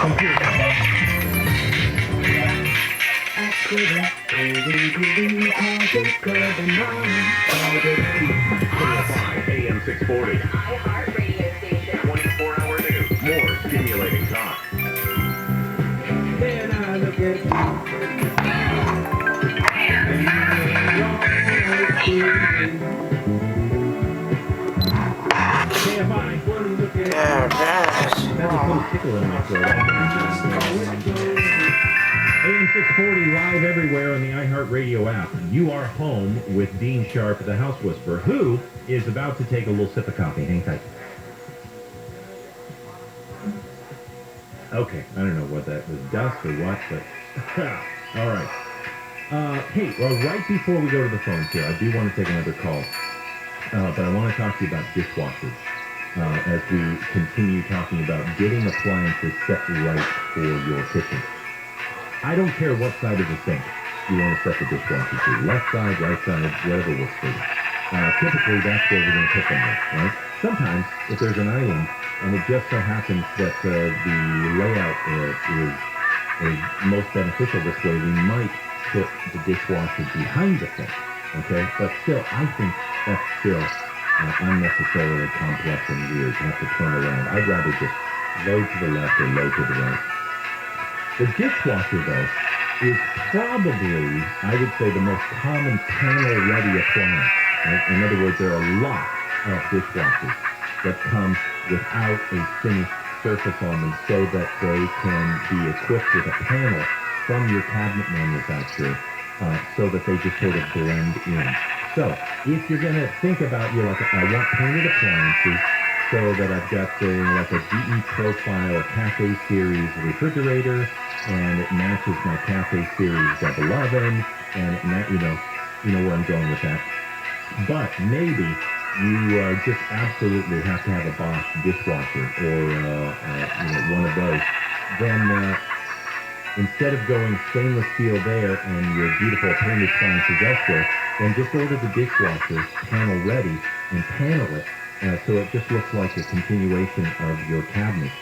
Kfi Am 640. iHeartRadio station. 24-hour news. More stimulating talk. Then I look at you. AM 640 live everywhere on the iHeartRadio app. You are home with Dean Sharp, the House Whisperer, who is about to take a little sip of coffee. Hang tight. Okay, I don't know what that was, dust or what, but all right. Hey, well, right before we go to the phones here, I do want to take another call, but I want to talk to you about dishwashers as we continue talking about getting appliances set right for your kitchen. I don't care what side of the sink you want to set the dishwasher to, left side, right side, whatever works for you. Typically, that's where we're going to put them with, right? Sometimes, if there's an island, and it just so happens that the layout is most beneficial this way, we might put the dishwasher behind the sink, okay? But still, I think that's still unnecessarily complex and weird to have to turn around. I'd rather just low to the left or low to the right. The dishwasher, though, is probably, I would say, the most common panel-ready appliance. Right? In other words, there are a lot of dishwashers that come without a finished surface on them so that they can be equipped with a panel from your cabinet manufacturer so that they just sort of blend in. So if you're going to think about, I want painted appliances so that I've got, like a GE Profile Cafe Series refrigerator, and it matches my Cafe Series double oven, and you know where I'm going with that. But maybe you just absolutely have to have a Bosch dishwasher or one of those. Then instead of going stainless steel there and your beautiful painted appliances elsewhere, then just order the dishwasher panel ready and panel it so it just looks like a continuation of your cabinet.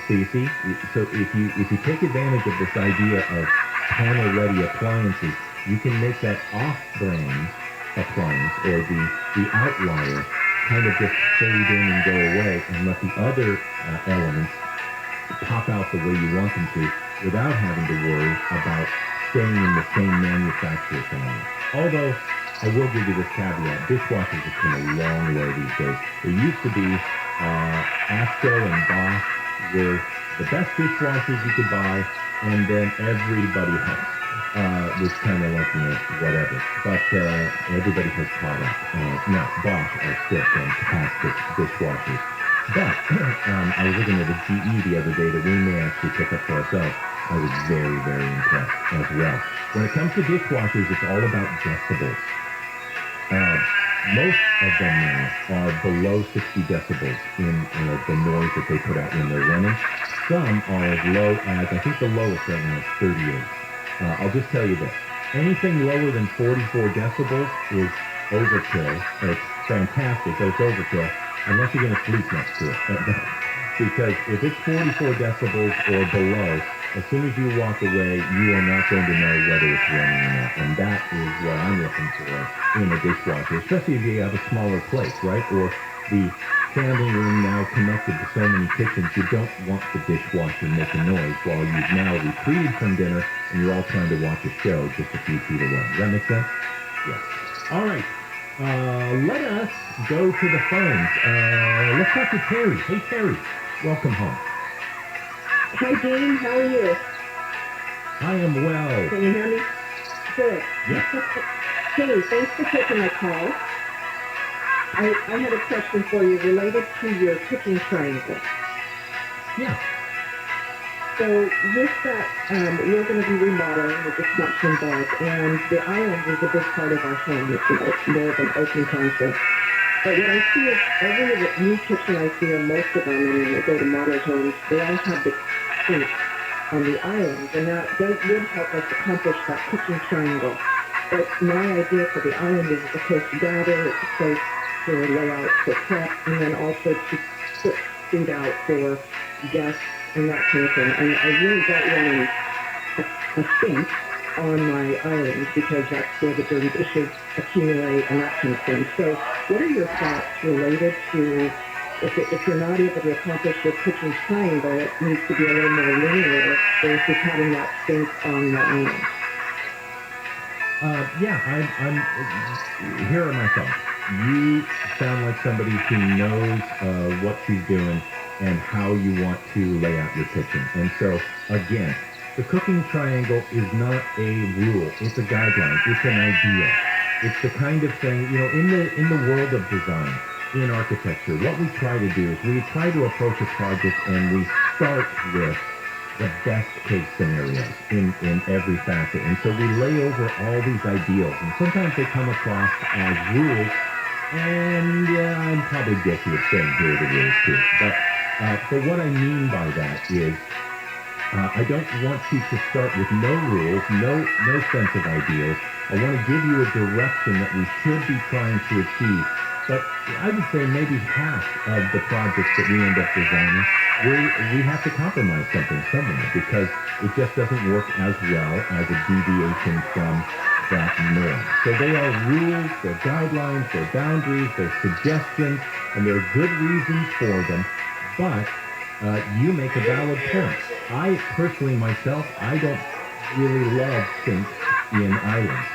So you see, if you take advantage of this idea of panel-ready appliances, you can make that off-brand appliance or the outlier kind of just fade in and go away and let the other elements pop out the way you want them to without having to worry about staying in the same manufacturer family. Although, I will give you this caveat, dishwashers have come a long way these days. There used to be Astro and Bosch were the best dishwashers you could buy, and then everybody else was kind of like, whatever. But everybody has caught up. Now, Bosch are still fantastic dishwashers. But I was looking at a GE the other day that we may actually pick up for ourselves. I was very, very impressed as well. When it comes to dishwashers, it's all about decibels. Most of them now are below 60 decibels in the noise that they put out when they're running. Some are as low as, I think the lowest right now is 38. I'll just tell you this. Anything lower than 44 decibels is overkill. It's fantastic, but it's overkill, unless you're going to sleep next to it. Because if it's 44 decibels or below, as soon as you walk away, you are not going to know whether it's running or not. And that is what I'm looking for in a dishwasher, especially if you have a smaller place, right? Or the family room now connected to so many kitchens, you don't want the dishwasher making noise while you've now retreated from dinner and you're all trying to watch a show just a few feet away. Does that make sense? Yes. All right. Let us go to the phones. Let's talk to Terry. Hey, Terry. Welcome home. Hi, Dean. How are you? I am well. Can you hear me? Good. Yes. Hey, thanks for taking my call. I had a question for you related to your cooking triangle. Yeah. So with that, we're going to be remodeling with the smudge involved, and the island is a big part of our home. It's more of an open concept. But what I see is every new kitchen I see, or most of them, and when they go to model homes, they all have the sink on the island, and that would help us accomplish that cooking triangle. But my idea for the island is a place to gather, it's a place to lay out for prep, and then also to put food out for guests and that kind of thing. And I really don't want a sink on my island because that's where the dirty dishes accumulate and that kind of thing. So what are your thoughts related to if you're not able to accomplish your kitchen triangle, it needs to be a little more linear versus having that sink on the island? Yeah, I'm here are my thoughts. You sound like somebody who knows what she's doing and how you want to lay out your kitchen. And so, again, the cooking triangle is not a rule. It's a guideline. It's an idea. It's the kind of thing, in the world of design, in architecture, what we try to do is we try to approach a project and we start with the best case scenarios in every facet. And so we lay over all these ideals. And sometimes they come across as rules. And yeah, I'm probably guilty of saying here are the rules too. But what I mean by that is I don't want you to start with no rules, no sense of ideals. I want to give you a direction that we should be trying to achieve. But I would say maybe half of the projects that we end up designing, we have to compromise something somewhere because it just doesn't work as well as a deviation from that norm. So they are rules, they're guidelines, they're boundaries, they're suggestions, and there are good reasons for them. But you make a valid point. I personally, myself, I don't really love sinks in islands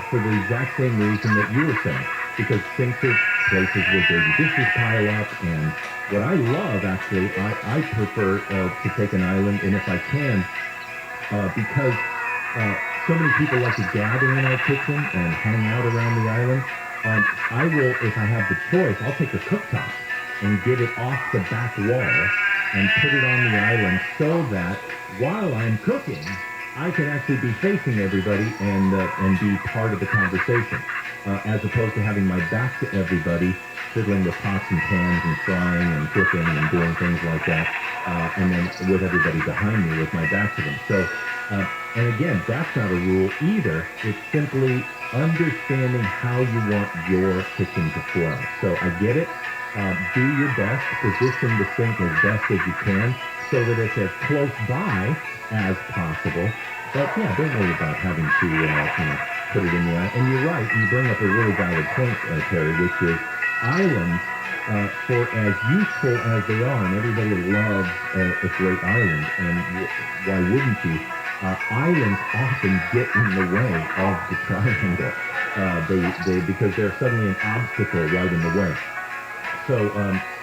for the exact same reason that you were saying. Because sinks are places where dirty dishes pile up, and what I love, actually, I prefer to take an island, and if I can, because so many people like to gather in our kitchen and hang out around the island, I will, if I have the choice, I'll take a cooktop and get it off the back wall and put it on the island so that while I'm cooking, I can actually be facing everybody and be part of the conversation, as opposed to having my back to everybody, fiddling with pots and pans and frying and cooking and doing things like that, and then with everybody behind me with my back to them. So, and again, that's not a rule either. It's simply understanding how you want your kitchen to flow. So I get it. Do your best. Position the sink as best as you can so that it's as close by as possible. But yeah, don't worry about having to put it in the island. And you're right, you bring up a really valid point, Terry, which is islands, for as useful as they are, and everybody loves a great island, and why wouldn't you? Islands often get in the way of the triangle because they're suddenly an obstacle right in the way. So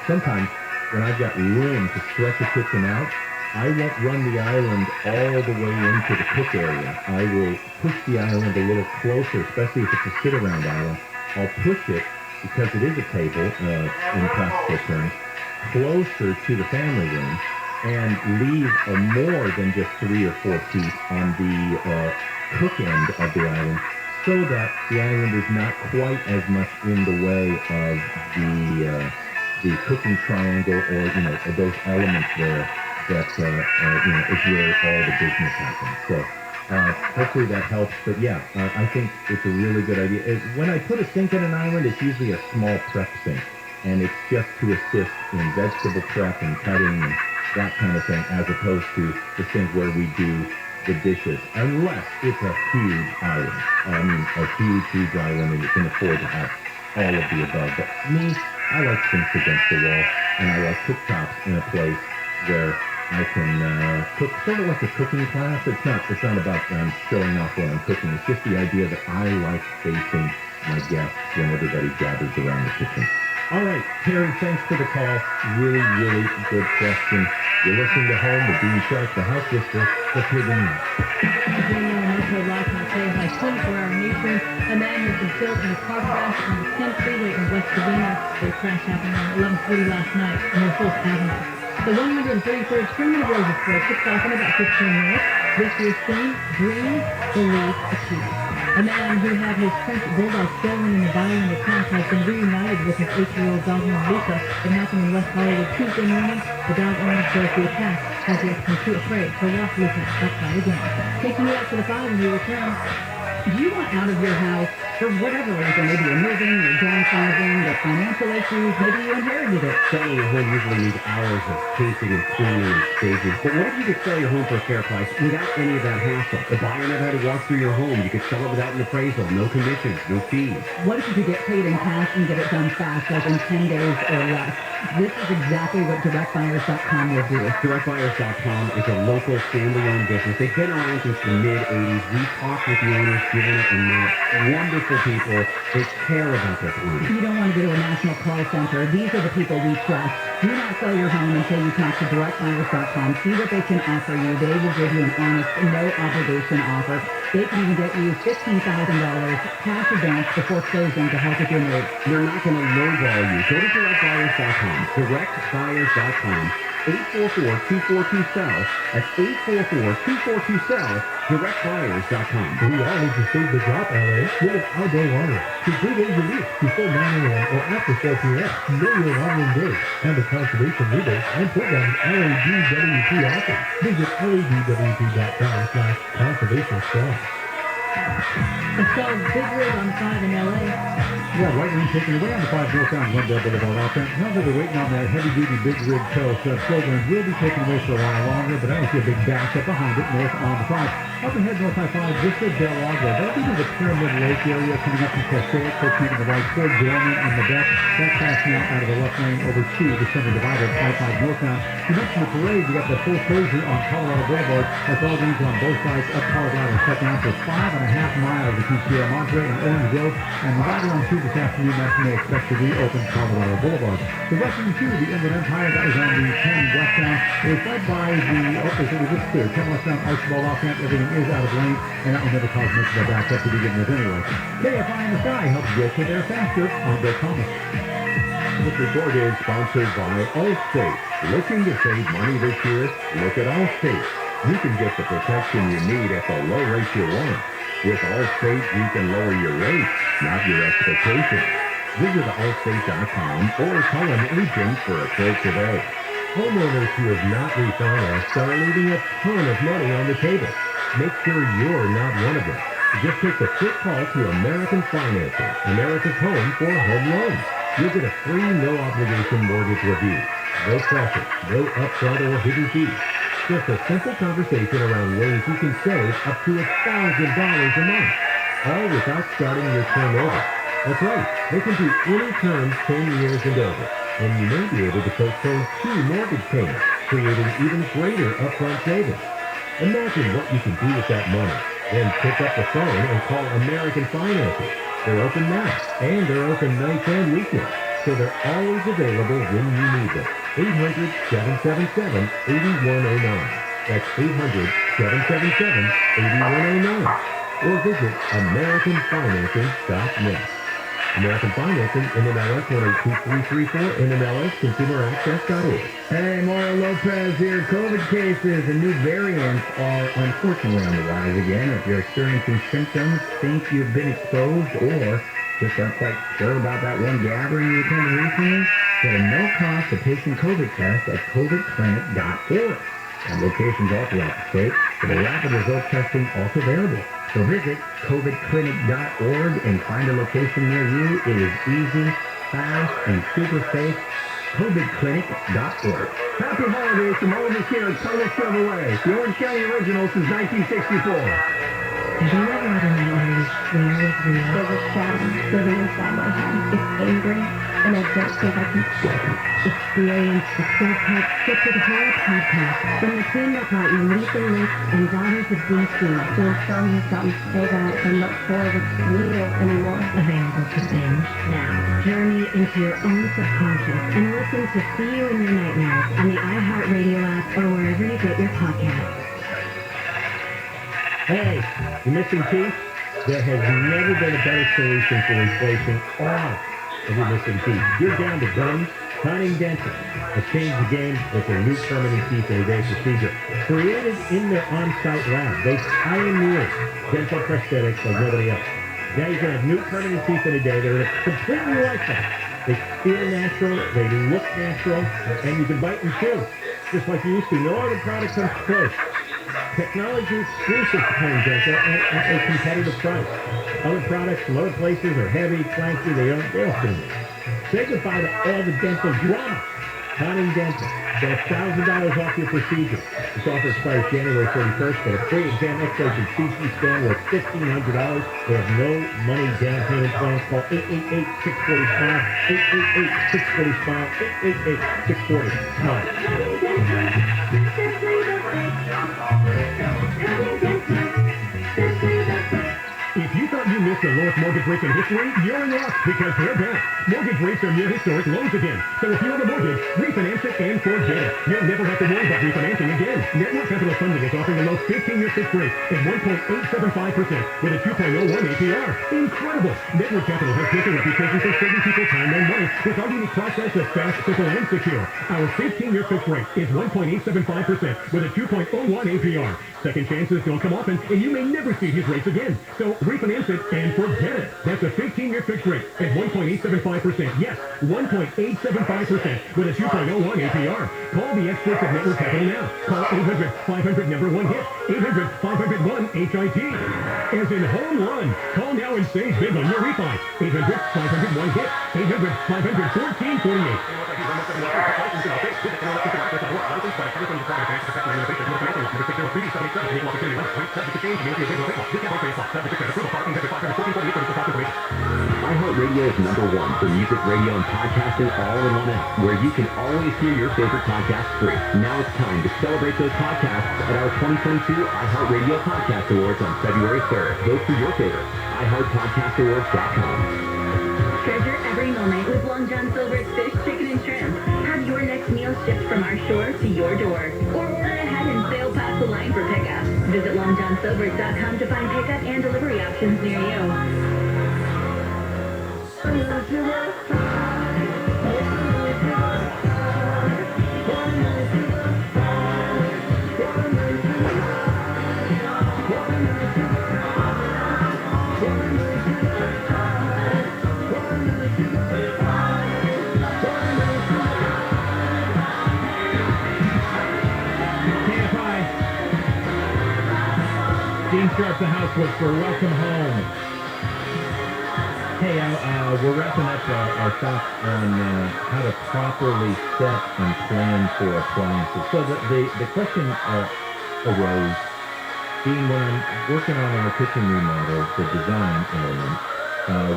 sometimes when I've got room to stretch a kitchen out, I won't run the island all the way into the cook area. I will push the island a little closer, especially if it's a sit-around island. I'll push it, because it is a table in practical terms, closer to the family room and leave more than just 3 or 4 feet on the cook end of the island so that the island is not quite as much in the way of the cooking triangle or those elements there that is where all the business happens. So hopefully that helps. But yeah, I think it's a really good idea. When I put a sink in an island, it's usually a small prep sink, and it's just to assist in vegetable prep and cutting and that kind of thing, as opposed to the sink where we do the dishes, unless it's a huge island. I mean, a huge island, and you can afford to have all of the above. But me, I like sinks against the wall, and I like cooktops in a place where I can cook, sort of like a cooking class. It's not about showing off what I'm cooking. It's just the idea that I like facing my guests when everybody gathers around the kitchen. All right, Terry, thanks for the call. Really, really good question. You're listening to Home with Dean Sharp, the House Whisperer. Let's hear the news. Local live from the KFI 24-hour newsroom. A man has been killed in a car crash on the 10th freeway in West Virginia. The crash happened around 11:40 last night on Norfolk Avenue. The 133rd Criminal Road Report kicks off in about 15 minutes. This year's theme, Dream, Believe, Achieve. A man who had his French bulldog stolen in a violent attack has been reunited with his 8-year-old dog named Lisa. It happened in West Hollywood Tuesday morning. The dog owner says the attack has left him too afraid to walk Lisa outside again. Taking you out to the 5 when we return. Do you want out of your house for whatever reason? Maybe you're moving, you're downsizing, the financial issues, maybe you inherited it. Selling your home usually needs hours of casing and cleaning and staging. But what if you could sell your home for a fair price without any of that hassle? The buyer never had to walk through your home. You could sell it without an appraisal, no commissions, no fees. What if you could get paid in cash and get it done fast, like in 10 days or less? This is exactly what directbuyers.com will do. Directbuyers.com is a local family-owned business. They've been around since the mid-'80s. We talked with the owners, Janet and Matt. Wonderful people. They care about their clients. You don't want to go to a national call center. These are the people we trust. Do not sell your home until you talk to directbuyers.com. See what they can offer you. They will give you an honest, no-obligation offer. They can even get you $15,000 cash advance before closing to help with your move. They're not going to lowball you. Go to directbuyers.com. Directbuyers.com. 844-242-SELL. That's 844-242-SELL. Directbuyers.com. We all need to save the drop, LA, with outdoor watering. To 3 days a week, before 9 a.m. or after 4 p.m. Know your watering days and the conservation rebates and programs LADWP offers. Visit LADWP.com/conservation strong. I saw Big Rig on 5 in L.A. Yeah, right when you're taking away on the 5 northbound Glendale Boulevard offense. Now that they're waiting on that heavy-duty Big Rig tow program will be taken away for a while longer, but I don't see a big backup behind it north on the 5. Up ahead, North I-5, just at Del Lago. That'll be to the Pyramid Lake area, coming up from Passaic, proceeding to the right toward Dorman and Lebec. That's passing out of the left lane over to the center divider at I-5 northbound. You mentioned the parade. You got the full closure on Colorado Boulevard. That's all lanes on both sides up Colorado. Shut down for 5.5 miles between Sierra Madre and Orange Grove. And right around 2 this afternoon, that's when they expect to reopen Colorado Boulevard. The Western 2, the Inland Empire, that was on the 10 westbound. It was led by the, it was just clear, 10 westbound Archibald off-ramp. Everything is out of lane, and that will never cause much of a backup to begin with anyway. KFI in the Sky helps you get there faster. I'm Bill Thomas. This report is sponsored by Allstate. Looking to save money this year? Look at Allstate. You can get the protection you need at the low rate you want. With Allstate, you can lower your rates, not your expectations. Visit Allstate.com or call an agent for a quote today. Homeowners who have not refinanced are leaving a ton of money on the table. Make sure you're not one of them. Just take a quick call to American Financing, America's home for home loans. You'll get a free, no-obligation mortgage review. No pressure, no upfront or hidden fees. Just a simple conversation around ways you can save up to $1,000 a month. All without starting your term over. That's right, they can do any term 10 years and over. And you may be able to postpone 2 mortgage payments, creating even greater upfront savings. Imagine what you can do with that money. Then pick up the phone and call American Financing. They're open now, and they're open nights and weekends, so they're always available when you need them. 800-777-8109. That's 800-777-8109. Or visit AmericanFinancing.net. American Financing, NMLS 1823334, NMLSConsumerAccess.org. Hey, Mario Lopez here. COVID cases and new variants are unfortunately on the rise again. If you're experiencing symptoms, think you've been exposed, or just aren't quite sure about that one gathering you attended recently, get a no-cost patient COVID test at covidclinic.org. And locations all throughout the state, with a rapid result testing also available. So visit covidclinic.org and find a location near you. It is easy, fast, and super safe. covidclinic.org. Happy holidays from all of us here at Color Chevrolet, the Orange County original since 1964. Have you ever had a night where you swear it's real? There's a shadow living inside my head. It's angry, and I don't think I can stop it. Experience the Still Type Scripted Horror Podcast from the team that brought you Lisa Lips and Daughters of DC. We'll show you something so bad and look forward to real anymore. Available to binge now. Journey into your own subconscious and listen to See You in Your Nightmares on the iHeartRadio app or wherever you get your podcasts. Hey, you missing teeth? There has never been a better solution for replacing all of your missing teeth. You're down to gums. Cunning Dental has changed the game with their new permanent teeth in a day procedure. Created in their on-site lab, they pioneered dental prosthetics like nobody else. Now you can have new permanent teeth in a day. They're completely like that. They feel natural, they look natural, and you can bite and chew just like you used to. No other product comes close. Technology exclusive home dental at a competitive price. Other products from other places are heavy, clunky, they don't fit me. Say goodbye to all the dental drama. Hunting Dental. Get $1,000 off your procedure. This offer expires January 31st. Get a free exam, X-rays, and CT scan worth $1,500. They have no money down payment plans. Call 888-640-SMILE, 888-640-SMILE, 888-640-SMILE. If you thought you missed the lowest mortgage rates in history, you're in luck because they're back. Mortgage rates are near historic lows again. So if you have a mortgage, refinance it and forget it. You'll never have to worry about refinancing again. Network Capital Funding is offering the low 15-year fixed rate at 1.875% with a 2.01 APR. Incredible! Network Capital has built a reputation for saving people time and money with our unique process that's fast, simple, and secure. Our 15-year fixed rate is 1.875% with a 2.01 APR. Second chances don't come often, and you may never see these rates again. So refinance it and forget it. That's a 15-year fixed rate at 1.875%. Yes, 1.875% with a 2.01 APR. Call the experts at Network Capital now. Call 800-500-1-HIT. 800-500-1-HIT. As in home run. Call now and save big on your refi. 800-500-1-HIT. 800-500-1448. iHeartRadio is #1 for music, radio, and podcasting all in one app, where you can always hear your favorite podcasts free. Now it's time to celebrate those podcasts at our 2022 iHeartRadio Podcast Awards on February 3rd. Vote for your favorite. iHeartPodcastAwards.com. Treasure every moment with Long John Silver's fish, chicken, and shrimp. Have your next meal shipped from our shore to your door. Or order ahead and sail past the line for pickup. Visit longjohnsilvers.com to find pickup and delivery options near you. Dean Sharp, the houseworker, welcome home. Hey, we're wrapping up our thoughts on how to properly set and plan for appliances. So the question arose, Dean, when I'm working on our kitchen remodel, the design element,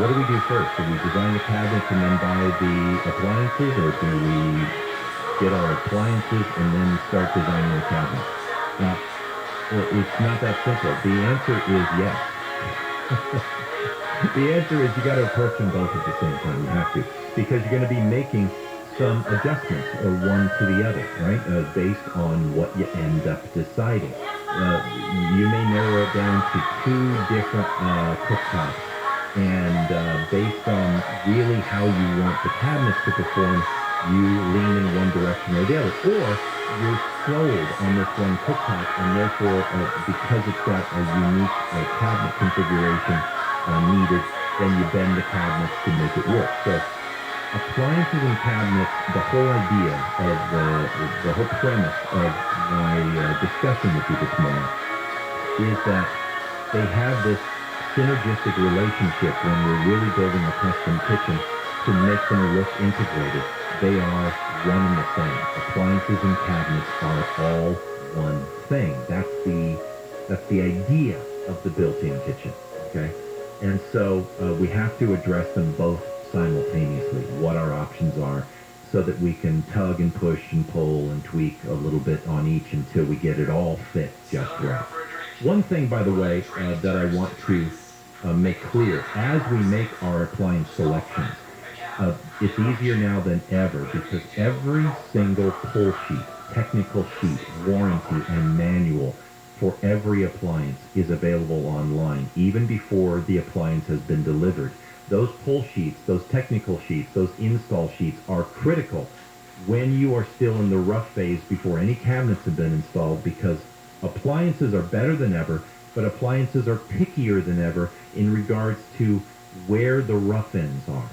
what do we do first? Do we design the cabinets and then buy the appliances, or do we get our appliances and then start designing the cabinets? It's not that simple. The answer is yes. The answer is you got to approach them both at the same time. You have to, because you're going to be making some adjustments one to the other, right? Based on what you end up deciding. You may narrow it down to 2 different cooktops, and based on really how you want the cabinets to perform, you lean in one direction or the other. Or you're sold on this one cooktop, and therefore, because it's got a unique cabinet configuration needed, then you bend the cabinets to make it work. So appliances and cabinets, the whole idea of the whole premise of my discussion with you this morning is that they have this synergistic relationship when we're really building a custom kitchen to make them look integrated. They are one and the same. Appliances and cabinets are all one thing. That's the idea of the built-in kitchen, okay? And so we have to address them both simultaneously, what our options are, so that we can tug and push and pull and tweak a little bit on each until we get it all fit just right. One thing, by the way, that I want to make clear, as we make our appliance selections, it's easier now than ever because every single pull sheet, technical sheet, warranty, and manual for every appliance is available online, even before the appliance has been delivered. Those pull sheets, those technical sheets, those install sheets are critical when you are still in the rough phase before any cabinets have been installed, because appliances are better than ever, but appliances are pickier than ever in regards to where the rough ends are.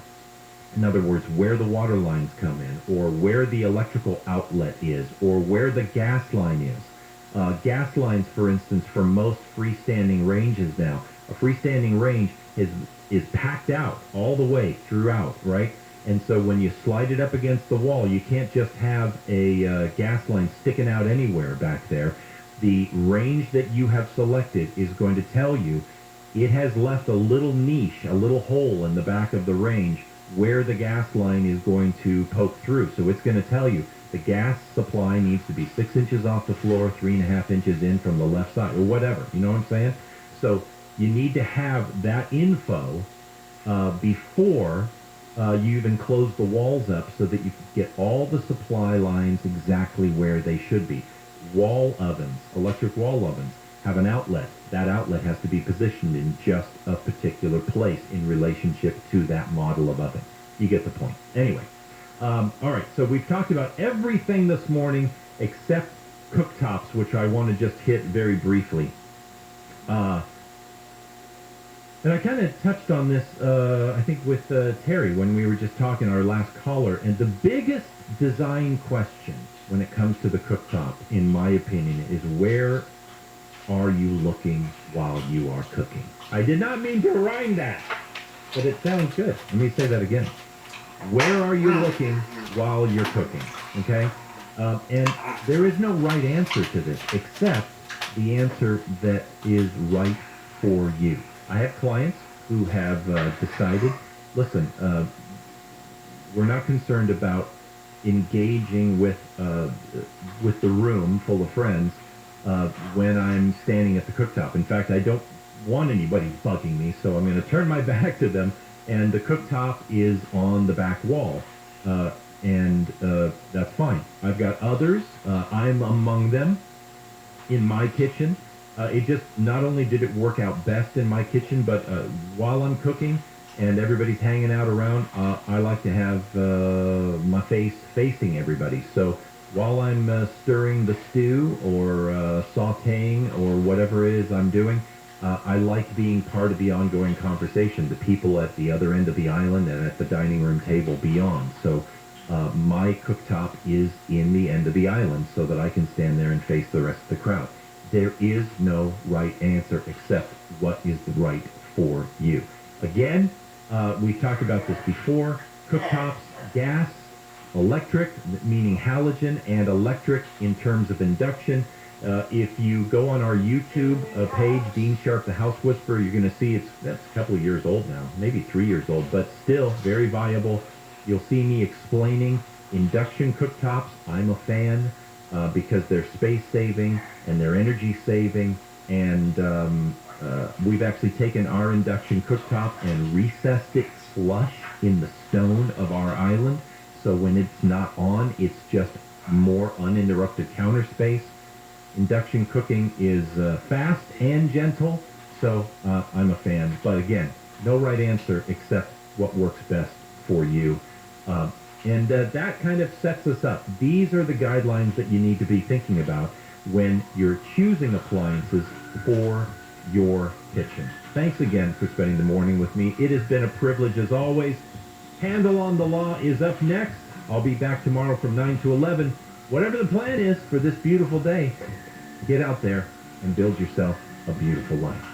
In other words, where the water lines come in, or where the electrical outlet is, or where the gas line is. Gas lines, for instance, for most freestanding ranges now, a freestanding range is packed out all the way throughout, right? And so when you slide it up against the wall, you can't just have a gas line sticking out anywhere back there. The range that you have selected is going to tell you it has left a little niche, a little hole in the back of the range where the gas line is going to poke through. So it's going to tell you the gas supply needs to be 6 inches off the floor, 3.5 inches in from the left side, or whatever. You know what I'm saying? So you need to have that info before you even close the walls up so that you can get all the supply lines exactly where they should be. Wall ovens, electric wall ovens, have an outlet. That outlet has to be positioned in just a particular place in relationship to that model of oven. You get the point. Anyway, all right, so we've talked about everything this morning except cooktops, which I want to just hit very briefly. And I kind of touched on this, I think, with Terry when we were just talking, our last caller. And the biggest design question when it comes to the cooktop, in my opinion, is where are you looking while you are cooking? I did not mean to rhyme that, but it sounds good. Let me say that again. Where are you looking while you're cooking? Okay? And there is no right answer to this, except the answer that is right for you. I have clients who have decided, listen, we're not concerned about engaging with the room full of friends when I'm standing at the cooktop. In fact, I don't want anybody bugging me, so I'm going to turn my back to them, and the cooktop is on the back wall, and that's fine. I've got others, I'm among them, in my kitchen. It just, not only did it work out best in my kitchen, but while I'm cooking and everybody's hanging out around, I like to have my face facing everybody. So while I'm stirring the stew or sauteing or whatever it is I'm doing, I like being part of the ongoing conversation, the people at the other end of the island and at the dining room table beyond. So my cooktop is in the end of the island so that I can stand there and face the rest of the crowd. There is no right answer except what is the right for you. Again, we've talked about this before. Cooktops, gas, electric, meaning halogen, and electric in terms of induction. If you go on our YouTube page, Dean Sharp, the House Whisperer, you're going to see that's a couple of years old now, maybe 3 years old, but still very viable. You'll see me explaining induction cooktops. I'm a fan. Because they're space-saving and they're energy-saving, and we've actually taken our induction cooktop and recessed it flush in the stone of our island, so when it's not on, it's just more uninterrupted counter space. Induction cooking is fast and gentle, so I'm a fan. But again, no right answer except what works best for you. And that kind of sets us up. These are the guidelines that you need to be thinking about when you're choosing appliances for your kitchen. Thanks again for spending the morning with me. It has been a privilege as always. Handle on the Law is up next. I'll be back tomorrow from 9 to 11. Whatever the plan is for this beautiful day, get out there and build yourself a beautiful life.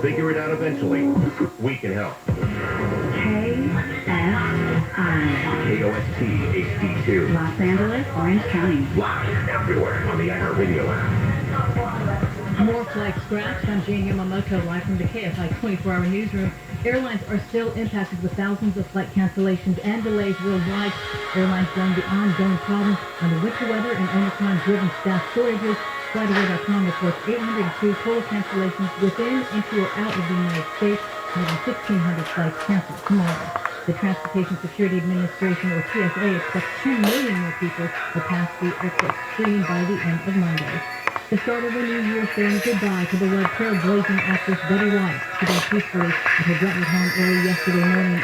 Figure it out eventually. We can help. KFI. KOST HD2. Los Angeles, Orange County. Live everywhere on the iHeartRadio app. More flags scratched. I'm Jane Yamamoto, live from the KFI 24-hour newsroom. Airlines are still impacted with thousands of flight cancellations and delays worldwide. Airlines blame the ongoing problem on the winter weather and Omicron-driven staff shortages. FlightAware.com reports 802 total cancellations within, into, or out of the United States. More than 1,600 flights canceled tomorrow. The Transportation Security Administration, or TSA, expects 10 million more people will pass the airport screening by the end of Monday. The start of a new year saying goodbye to beloved trailblazing actress Betty White. She died peacefully at her Brentwood home early yesterday morning.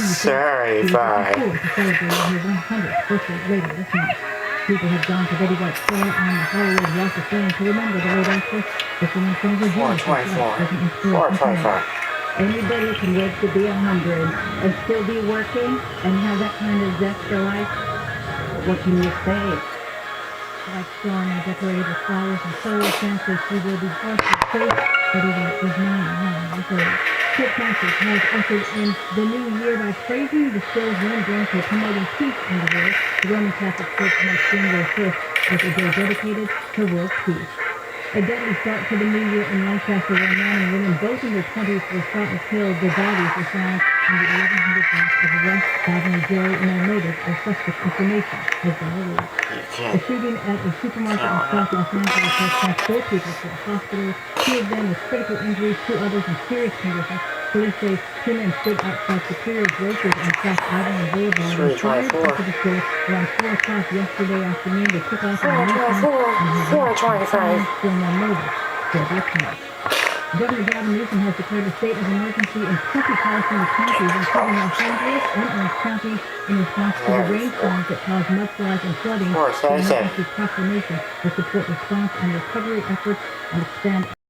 Sorry, bye. To celebrate her 100th birthday later this month. People have gone to Betty White's funeral on the Hollywood Walk of Fame to remember the late actress. If someone comes with you, 424. Anybody can live to be 100 and still be working and have that kind of zest for life. What can you say? Like storm are decorated with flowers and solar chances she will be partially safe, but it is 9 years old. Pope Francis has ushered in the new year by praising the skills women bring to promoting peace in the world. The Roman Catholic Church marks January 1st as a day dedicated to world peace. A deadly start to the new year in Lancaster, where a man and woman, both in their 20s, were shot and killed. Their bodies were found in the 1100 block of West Avenue J. No motive or suspect information has been released. The shooting at a supermarket in South Los Angeles has sent 4 people to a hospital, 2 of them with critical injuries, 2 others in serious condition. Police say 2 men stood outside Superior Grocers on South Avenue Boulevard and fired into the store around 4 o'clock yesterday afternoon. They took off in a new car and have still no motive for the attack. Governor Gavin Newsom has declared a state of emergency in 20 California counties, including Los Angeles and Orange County, in response to the rainstorms that caused mudslides and flooding. The emergency proclamation will support response and recovery efforts and expand